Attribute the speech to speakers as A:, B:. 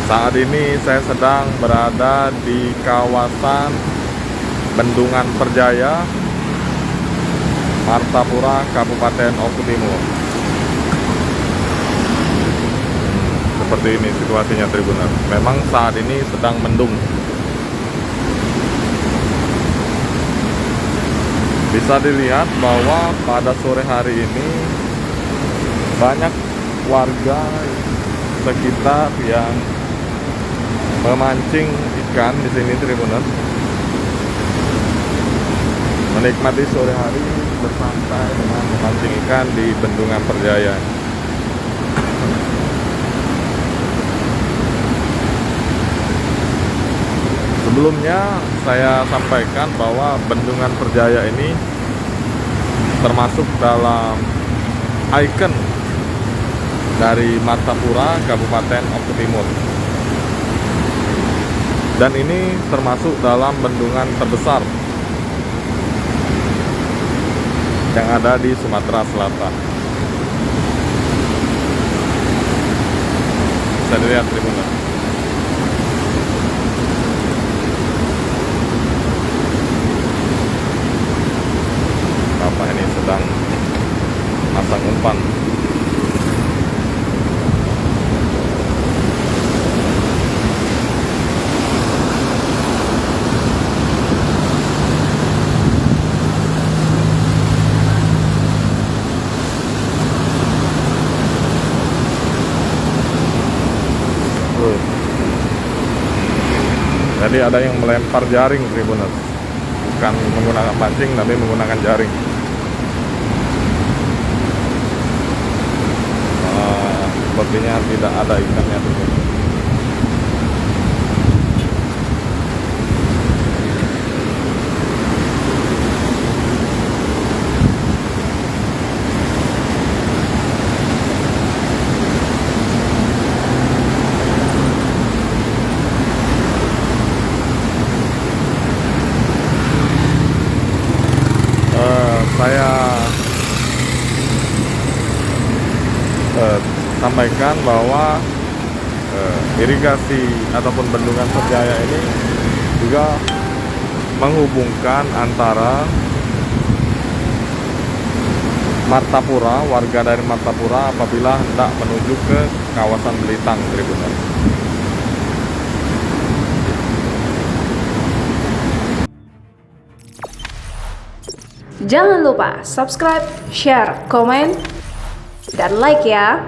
A: Saat ini saya sedang berada di kawasan Bendungan Perjaya, Martapura, Kabupaten Oku Timur. Seperti ini situasinya Tribuners. Memang saat ini sedang mendung. Bisa dilihat bahwa pada sore hari ini banyak warga sekitar yang memancing ikan di sini Tribuners. Menikmati sore hari bersantai dengan memancing ikan di Bendungan Perjaya. Sebelumnya saya sampaikan bahwa Bendungan Perjaya ini termasuk dalam ikon dari Martapura, Kabupaten Oku Timur. Dan ini termasuk dalam bendungan terbesar yang ada di Sumatera Selatan. Bisa dilihat Tribuners. Bapak ini sedang masang umpan. Jadi ada yang melempar jaring Tribuners, bukan menggunakan pancing tapi menggunakan jaring. Sepertinya tidak ada ikannya Tribuners. Saya sampaikan bahwa irigasi ataupun Bendungan Perjaya ini juga menghubungkan antara Martapura, warga dari Martapura apabila hendak menuju ke kawasan Belitang Tribuners.
B: Jangan lupa subscribe, share, komen, dan like ya.